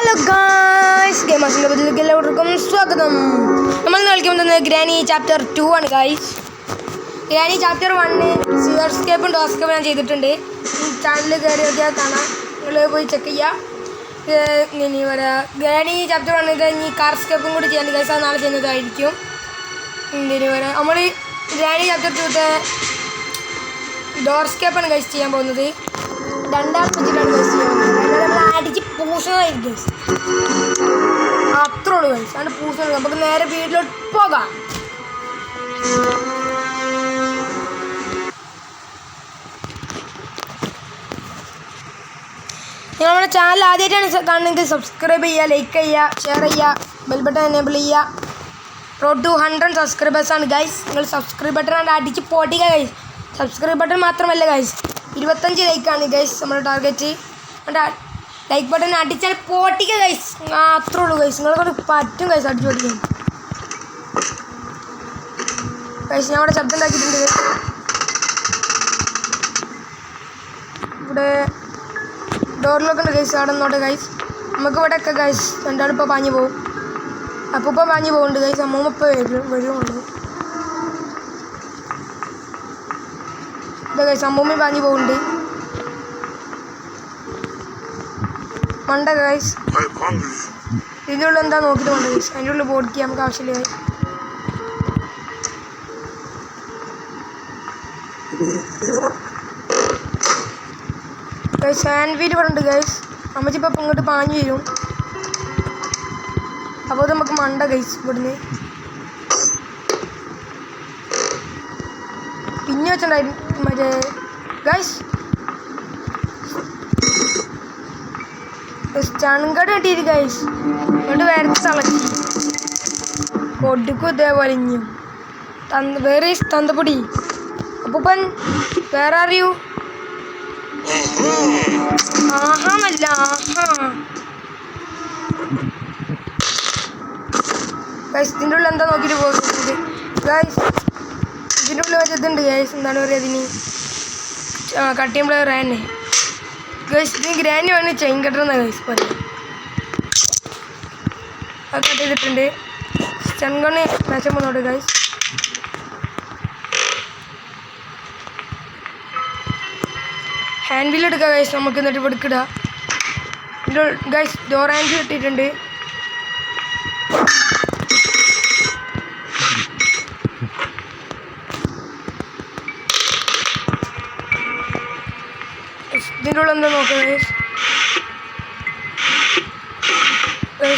Hello guys, ഗെയിമേഴ്സിൻ്റെ പതിലേക്ക് എല്ലാവർക്കും സ്വാഗതം. നമ്മൾ കളിക്കുന്നത് ഗ്രാനി ചാപ്റ്റർ 2 ആണ് ഗായ്സ്. ഗ്രാനി ചാപ്റ്റർ 1 സിയർസ്കേപ്പും ഡോസ്കേപ്പും ഞാൻ ചെയ്തിട്ടുണ്ട്. ചാനലിൽ കയറി നോക്കിയാൽ കാണാം, നിങ്ങൾ പോയി ചെക്ക് ചെയ്യുക. ഇനി പറയാം, ഗ്രാനി ചാപ്റ്റർ 1 കഴിഞ്ഞ് കാർസ്കേപ്പും കൂടി ചെയ്യാൻ ഗൈസ്, അത് നാളെ ചെയ്യുന്നതായിരിക്കും. ഇനി പറയാം, നമ്മൾ ഗ്രാനി ചാപ്റ്റർ 2 ഡോർസ്കേപ്പാണ് ഗൈസ് ചെയ്യാൻ പോകുന്നത്. രണ്ടാം വെച്ചിട്ടാണ് ഗൈസ് ചെയ്യാൻ പോകുന്നത്. നമ്മൾ അടിച്ച് പൂഷണമായിരിക്കും ഗൈസ്, അത്രേ ഉള്ളൂ ഗൈസ്. അതിൻ്റെ പൂഷണം നമുക്ക് നേരെ വീട്ടിലോട്ട് പോകാം. നിങ്ങൾ നമ്മുടെ ചാനൽ ആദ്യമായിട്ടാണ് കാണുന്നെങ്കിൽ സബ്സ്ക്രൈബ് ചെയ്യുക, ലൈക്ക് ചെയ്യുക, ഷെയർ ചെയ്യുക, ബെൽ ബട്ടൺ എനേബിൾ ചെയ്യുക. റോഡ് ടു 100 സബ്സ്ക്രൈബേഴ്സാണ് ഗൈസ്. നിങ്ങൾ സബ്സ്ക്രൈബ് ബട്ടൺ അടിച്ച് പൊട്ടിക്കുക ഗൈസ്. സബ്സ്ക്രൈബ് ബട്ടൺ മാത്രമല്ല ഗൈസ്, 25 ലൈക്കാണ് ഗൈസ് നമ്മുടെ ടാർഗറ്റ്. ലൈക്ക് ബട്ടൺ അടിച്ചാൽ പൊട്ടിക്കുക ഗൈസ്, അത്രേ ഉള്ളൂ ഗൈസ്. നിങ്ങളെ പറ്റും ഗൈസ് അടിച്ചു പൊട്ടിക്കാൻ ഗൈസ്. ഞാൻ ഇവിടെ ശബ്ദം ഉണ്ടാക്കിയിട്ടുണ്ട്. ഇവിടെ ഡോറിലൊക്കെ ഉണ്ട് ഗൈസ്, അവിടെ നിന്നോട്ടെ ഗൈസ്. നമുക്ക് ഇവിടെ ഒക്കെ ഗൈസ് രണ്ടാളിപ്പോൾ പാഞ്ഞു പോകും. അപ്പോൾ ഇപ്പം പാഞ്ഞു പോകുന്നുണ്ട് ഗൈസ്. അമ്മൂമ്മ ഇപ്പോൾ വരുമുണ്ട്. ഇതാ ഗൈസ്, അമ്മൂമ്മ പാഞ്ഞു പോകുന്നുണ്ട്. മണ്ട ഗൈസ്, ഇതിൻ്റെ ഉള്ളിൽ എന്താ നോക്കിയിട്ട് വേണ്ട ഗൈസ്. അതിൻ്റെ ഉള്ളിൽ ബോഡിക്ക് നമുക്ക് ആവശ്യമില്ല ഗൈസ്. ഗൈസ് ഹാൻഡ് വീൽ പറഞ്ഞിട്ട് ഗൈസ്, അമ്മച്ചിപ്പോൾ ഇങ്ങോട്ട് പാഞ്ഞു വരും. അപ്പോൾ നമുക്ക് മണ്ട ഗൈസ്. ഇവിടുന്ന് പിന്നെ വെച്ചിട്ടുണ്ടായിരുന്നു മറ്റേ ഗൈസ് ചണങ്കട് കിട്ടിയിട്ട് ഗൈസ്. ഇങ്ങോട്ട് വരച്ച് തളക്കി കൊടുക്കും ഇതേപോലെ ഇഞ്ഞും വേറെ തന്തപ്പൊടി. അപ്പൂപ്പൻ വേറെ അറിയൂ? ആഹാമല്ല, ആഹാ ഗൈസ്. ഇതിൻ്റെ ഉള്ളിൽ എന്താ നോക്കിയിട്ട് പോകുന്നത് ഗൈസ്. ഇതിൻ്റെ ഉള്ളിൽ വെച്ചതുണ്ട് ഗൈസ്. എന്താണ് പറയുക അതിന്? കട്ട് ചെയ്യുമ്പോൾ റാന് ഗൈസ്. ഇതിന് ഗ്രാനി വേണമെങ്കിൽ ചെയിൻ കട്ടറെന്നാണ് ഗൈസ് പറയും. അത് കട്ട് ചെയ്തിട്ടുണ്ട്. ചെങ്കണ്ണ് മെച്ചം വന്നോട്ട് ഗൈസ്. ഹാൻഡ് വീൽ എടുക്കുക ഗൈസ്. നമുക്ക് എന്നിട്ട് ഇവിടെ എടുക്കിടുക ഗൈസ്. ഡോർ ഹാൻഡ് വീൽ ഇട്ടിട്ടുണ്ട്. ഇതിൻ്റെ ഉള്ളിൽ എന്താ നോക്കുക ഗൈസ്.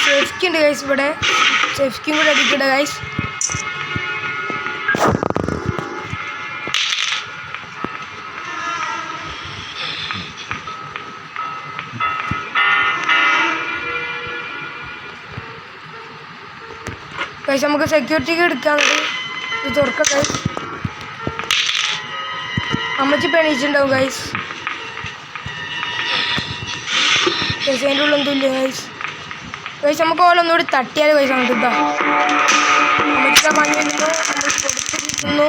സേഫ്റ്റി ഉണ്ട് ഗൈസ്. ഇവിടെ സേഫ്റ്റിയും കൂടെ അടിക്കട്ടെ ഗൈസ്. ഗൈസ് നമുക്ക് സെക്യൂരിറ്റിക്ക് എടുക്കാമെന്നത്. ഇത് തുറക്കാം ഗൈസ്. അമ്മച്ചി പെണീച്ചിട്ടുണ്ടാവും ഗൈസ്. ഗൈസ് അതിൻ്റെ ഉള്ളിൽ എന്തുമില്ല ഗൈസ്. ഗൈസ് നമുക്ക് ഓളൊന്നുകൂടി തട്ടിയാൽ ഗൈസ് ആണ് കിട്ടുക. അമ്മച്ചിക്കാ പണി വരുന്നു, നമ്മൾ കൊടുത്തിരിക്കുന്നു.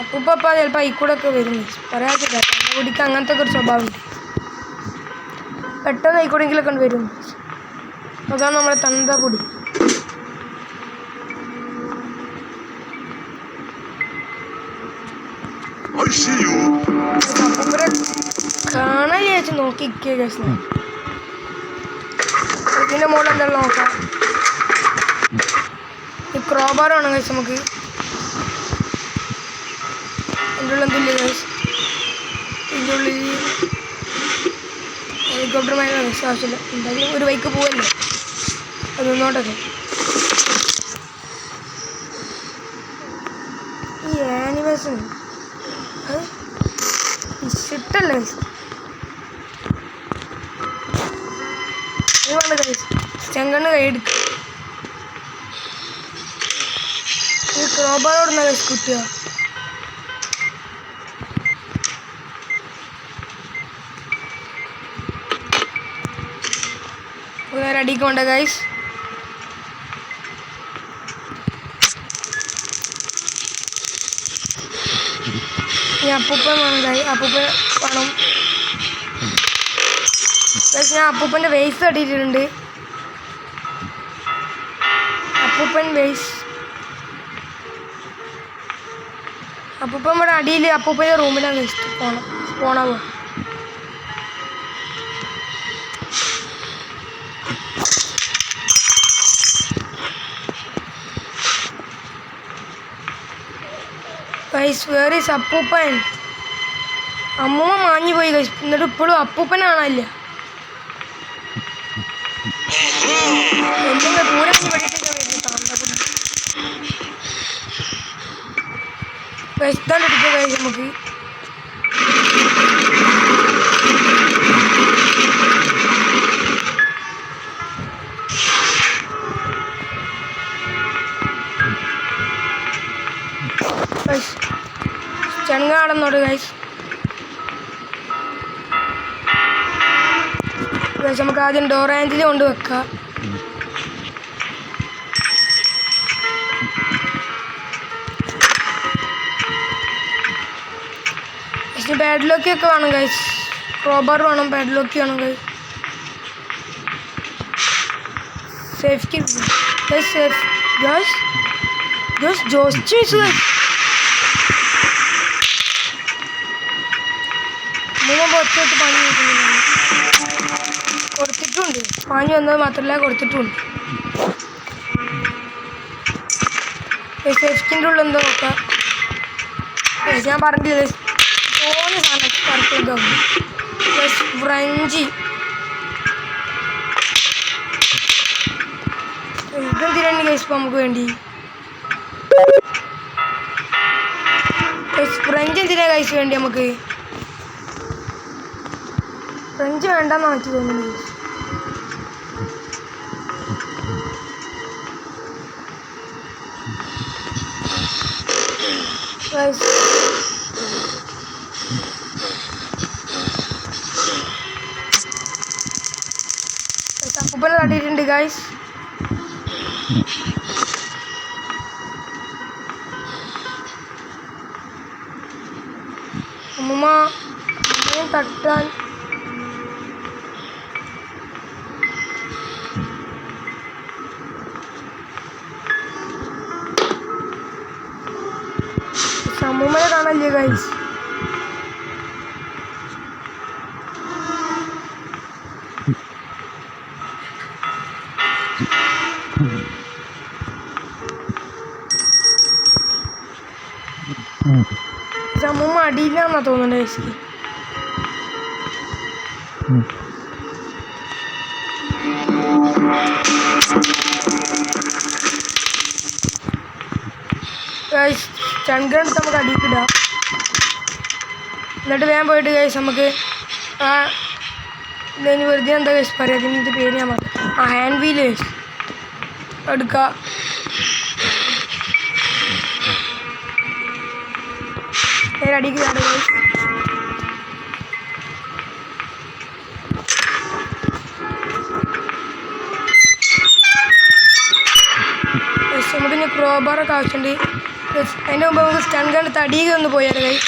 അപ്പൂപ്പ ചിലപ്പോൾ അതിൽക്കൂടെ ഒക്കെ വരും ഗൈസ്. പറയാത്തില്ല, തന്നകുടിക്ക് അങ്ങനത്തെ ഒക്കെ ഒരു സ്വഭാവമുണ്ട്. പെട്ടെന്ന് ആയിക്കൂടെങ്കിലൊക്കെ വരും. അതാണ് നമ്മളെ തന്തപ്പൊടി. അപ്പൂപ്പരെ കാണാൻ ചേച്ചി നോക്കിക്കുക ഗൈസ്. ഇതിൻ്റെ മുകളിൽ എന്തെല്ലാം നോക്കാം. ഈ ക്രോബാറാണ് ഗൈസ്. നമുക്ക് ഇതിൻ്റെ ഉള്ളിൽ എന്തില്ല ഗൈസ്. ഇതിൻ്റെ ഉള്ളിൽ ഹെലികോപ്റ്ററുമായി ഗൈസ് ആവശ്യമില്ല. എന്തായാലും ഒരു ബൈക്ക് പോവല്ലേ, അത് നിന്നോട്ടൊക്കെ. ഈ ആനിമേഷൻ അത് ഇഷ്ടല്ല ഗൈസ്. വേണ്ട ഗൈസ്, ചെങ്കണ്ണ് കൈയെടുക്കുക. ഈ ക്രോബാറോടുന്ന ഗൈസ് കുട്ടിയോ. നേരെ അടിക്കണ്ട ഗൈസ്. ഈ അപ്പൂപ്പൻ വേണം ഗൈസ്. അപ്പൂപ്പൻ വേണം പക്ഷെ ഞാൻ അപ്പൂപ്പൻ്റെ വേസ്റ്റ് തട്ടിയിട്ടുണ്ട്. അപ്പൂപ്പൻ വേസ്റ്റ്. അപ്പൂപ്പൻ ഇവിടെ അടിയിൽ അപ്പൂപ്പൻ്റെ റൂമിലാണ് പോണത്. ഗൈസ് വേർ ഈസ് അപ്പൂപ്പൻ? അമ്മൂമ്മ മാഞ്ഞു പോയി ഗൈസ്. എന്നിട്ട് ഇപ്പോഴും അപ്പൂപ്പൻ കാണാനില്ല. എന്തെങ്കിലും പൂരം പഠിച്ചിട്ട് ഗൈസ് ഇതാണ്ടിരിക്കുക ഗൈസ്. നമുക്ക് ചെങ്ങാടുന്നോട് ഗൈസ്. ഗൈസ് നമുക്ക് ആദ്യം ഡോർ ഹാൻഡിൽ കൊണ്ട് വെക്കാം. പാഡ് ലോക്കൊക്കെ വേണം ഗൈസ്. റോബർ വേണം, പാഡ് ലോക്ക് വേണം guys. Safety guys. Safe guys. Guys Jose guys. ഒറ്റയിട്ട് പണി കൊടുത്തിട്ടുണ്ട്. പാഞ്ഞു വന്നത് മാത്രമല്ല കൊടുത്തിട്ടുണ്ട്. സേഫ്റ്റിൻ്റെ ഉള്ളിൽ എന്തോ നോക്കാം. ഞാൻ പറഞ്ഞില്ലേ തോന്നിയ സാധനം ഫ്രഞ്ചി. ഇതെന്തിനാണ് ഗൈസ് ഇപ്പം നമുക്ക് വേണ്ടി? ഫ്രഞ്ച് എന്തിനാ ഗൈസ് വേണ്ടി നമുക്ക്? ഫ്രഞ്ച് വേണ്ടെന്നാണ് എനിക്ക് തോന്നുന്നത്. അപ്പൂപ്പനെ തട്ടിയിട്ടുണ്ട് ഗൈസ്. അമ്മൂമ്മ തട്ടാൻ അമ്മൂമ്മനെ കാണല്ലേ ഗൈസ്. അമ്മൂമ്മ അടിയിലാന്നാ തോന്നുന്നത് ഗൈസ്. ഗൈസ് ചൺഗ്രണ്ട് നമുക്ക് അടിയിലിടാം. എന്നിട്ട് വേഗം പോയിട്ട് ഗൈസ് നമുക്ക് ഇതിന് വെറുതെ എന്താ ഗൈസ് പറയാം, ഇതിൻ്റെ പേര് ഞാൻ പറഞ്ഞു. ഹാൻഡ് വീൽ ഗൈസ് എടുക്കുക. നേരെ അടിക്ക് ചാടുക ഗൈസ്. നമുക്കിനി ക്രോബാറൊക്കെ ആവശ്യമുണ്ട്. അതിൻ്റെ മുമ്പ് നമുക്ക് സ്റ്റൺ ഗൺ തടിയൊക്കെ ഒന്ന് പോയാലോ ഗൈസ്.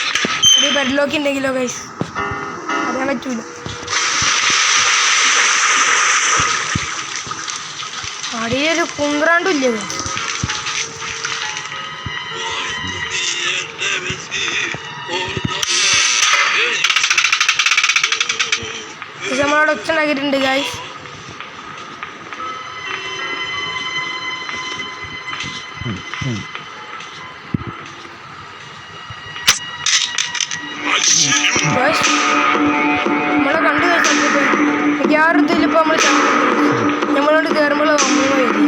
തടി ബെഡ്ലോക്ക് ഉണ്ടെങ്കിലോ ഗൈസ് അറിയാൻ പറ്റൂല. അടിയൊരു കുന്ത്രാണ്ടും ഇല്ല ഗൈസ്. നമ്മളവിടെ ഒച്ച ഉണ്ടാക്കിയിട്ടുണ്ട് ഗൈസ്. നമ്മളെ കണ്ടു കഴിച്ചിട്ട് മിക്കവാറും ഇപ്പോൾ നമ്മളോട് കയറുമ്പോൾ അമ്മ വരും.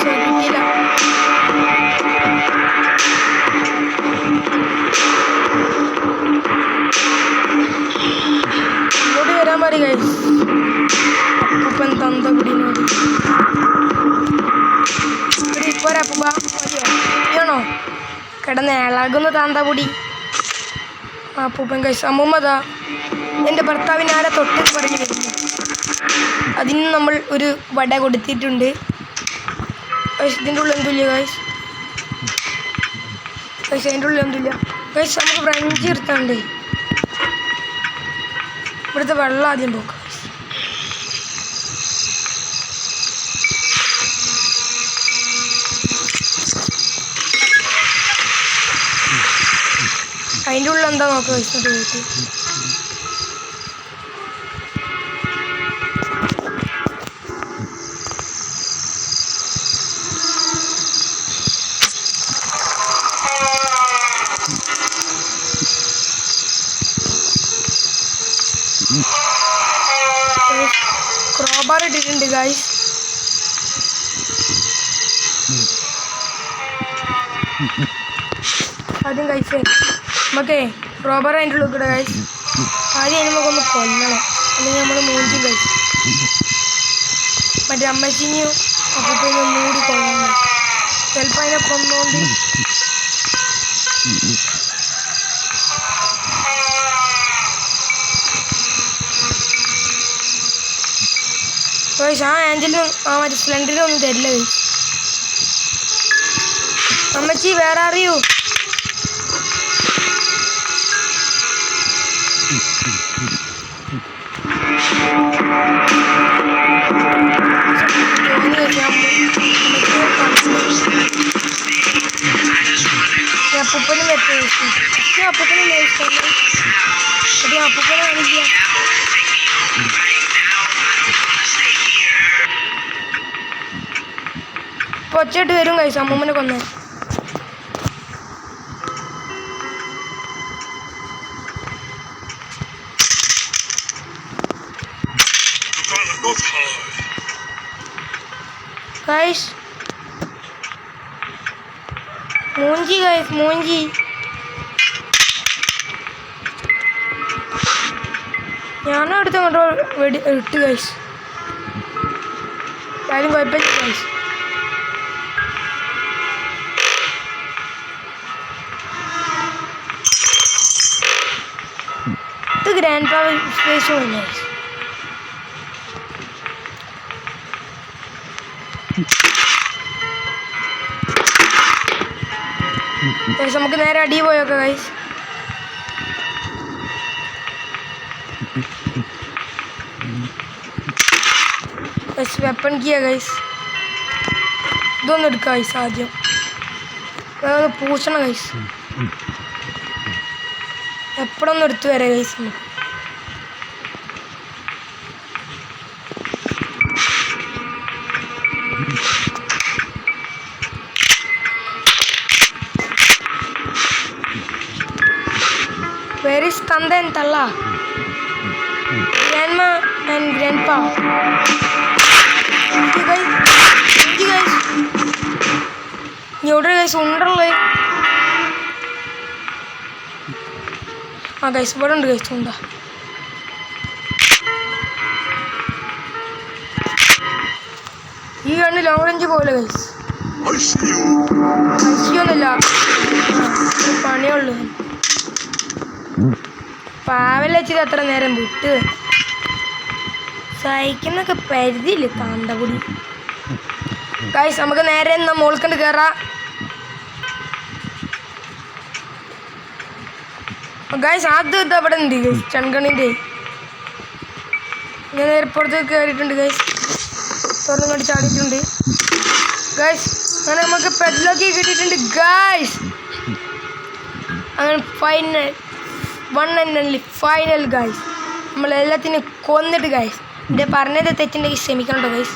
കിട്ടിയില്ല. ഇങ്ങോട്ട് വരാൻ പാടി ഗൈസ്. അപ്പൂപ്പൻ തന്ത കുടിനോട് ഇപ്പോരപ്പൂപ്പ മതിയാണോ കിടന്ന് ഇളകുന്ന താന്തപൊടി. അപ്പൂപ്പൻ ഗൈസ്. അമ്മൂമ്മതാ എൻ്റെ ഭർത്താവിനെ ആരെ തൊട്ടെന്ന് പറഞ്ഞു വരുന്നു. അതിന് നമ്മൾ ഒരു വട കൊടുത്തിട്ടുണ്ട് ഗൈസ്. ഇതിൻ്റെ ഉള്ളിൽ എന്തില്ല ഗൈസ്. ഗൈസ് അതിൻ്റെ ഉള്ളിൽ ഒന്നുമില്ല. ഗൈസ് നമുക്ക് ഫ്രഞ്ച് എടുത്താണ്ട് ഇവിടുത്തെ വെള്ളം ആദ്യം പോക്കാം. അതിൻ്റെ ഉള്ളിൽ എന്താ നോക്കുക കഴിച്ചിട്ട് പോയിട്ട്. ക്രോബാർ ഇട്ടിട്ടുണ്ട് ഗൈസ്. ആദ്യം കഴിച്ചേ നമുക്കേ ക്രോബാർ അതിൻ്റെ ഉള്ളിൽ കൂടെ ഗൈസ്. ആദ്യം അതിന് നമുക്കൊന്ന് കൊല്ലണം, അല്ലെങ്കിൽ നമ്മൾ മൂഞ്ചും കഴിച്ചു. മറ്റേ അമ്മച്ചിനെയും അപ്പോൾ മൂടി കൊല്ലണം. ചിലപ്പോൾ അതിനെ കൊന്നോണ്ട് ഗൈസ് ആ ആഞ്ചലിനും ആ മറ്റേ സ്പ്ലെൻഡറിനും ഒന്നും തരില്ല ഗൈസ്. അമ്മച്ചി വേറെ അറിയൂ. അപ്പൂപ്പനും വരട്ടെ. അപ്പൂപ്പനും അതെ അപ്പൂപ്പനെ കാണില്ല. ഒച്ചയിട്ട് വരും കഴിച്ചു അമ്മൂമ്മനെ കൊന്നേ. ഗൈസ് മൂഞ്ചി ഗൈസ് മൂഞ്ചി. ഞാനും അടുത്ത് അങ്ങോട്ട് ഇട്ട് ഗൈസ്. ആരും കുഴപ്പമില്ല ഗൈസ്. ഇത് ഗ്രാൻഡ് പാ സ്പേസും ഇല്ല ഗൈസ്. നമുക്ക് നേരെ അടി പോയൊക്കെ ഗൈസ്. വെപ്പൺ കിയാ ഗൈസ്. ഇതൊന്നും എടുക്കുക ഗൈസ്. ആദ്യം അതൊന്ന് പൂച്ചണം ഗൈസ്. എപ്പോഴൊന്നും എടുത്തു വരാം guys. Where is Tanda and Talla? Grandma and Grandpa. You guys. You guys wonderly. Guys, what are you guys doing? You are long range ball, guys. I see you. പാവല വെച്ചത് അത്ര നേരം വിട്ട് സഹിക്കുന്നൊക്കെ പരിധിയില്ല കാന്തപൊടി. Guys നമുക്ക് നേരെ മോൾക്കണ്ട് കയറാം. ഗൈസ് അത് ഇത് അവിടെ ഉണ്ട് ഗൈസ്. ചൺകണിൻ്റെ ഞാൻ എയർപോർട്ടിൽ കയറിയിട്ടുണ്ട് ഗൈസ്. തുറന്നും കണ്ട് ചാടിയിട്ടുണ്ട് ഗൈസ്. അങ്ങനെ നമുക്ക് പെഡ്ലോക്ക് കിട്ടിയിട്ടുണ്ട് ഗൈസ്. അങ്ങനെ final one and only final guys. നമ്മളെല്ലാത്തിനും കൊന്നിട്ട് ഗൈസ്. എൻ്റെ പറഞ്ഞത് തെറ്റുണ്ടെങ്കിൽ ക്ഷമിക്കണ്ടോ ഗൈസ്.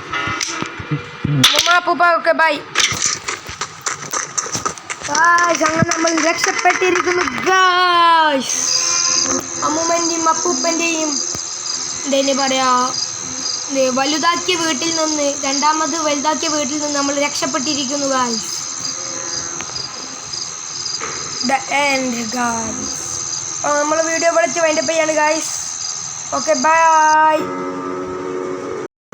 ഉമ്മ ഒക്കെ ബൈ ഗൈസ്. അങ്ങനെ നമ്മൾ രക്ഷപ്പെട്ടിരിക്കുന്നു ഗൈസ്. അമ്മൂമ്മൻ്റെയും അപ്പൂപ്പൻ്റെയും എന്താ പറയാ വലുതാക്കിയ വീട്ടിൽ നിന്ന് രണ്ടാമത് വലുതാക്കിയ വീട്ടിൽ നിന്ന് നമ്മൾ രക്ഷപ്പെട്ടിരിക്കുന്നു ഗൈസ്. The end guys. നമ്മൾ വീഡിയോ വിളിച്ച് വൈൻഡപ്പ് ചെയ്യാണ് ഗൈസ്. Okay bye.